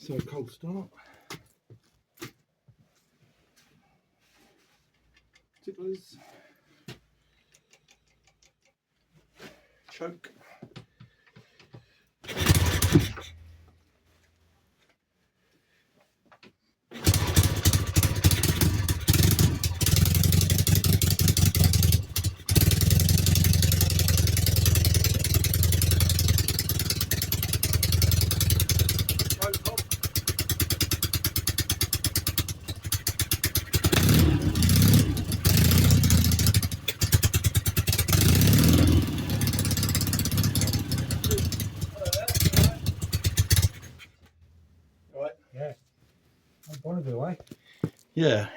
So cold start. Ticklers. Choke. Yeah. I want to go away. Yeah.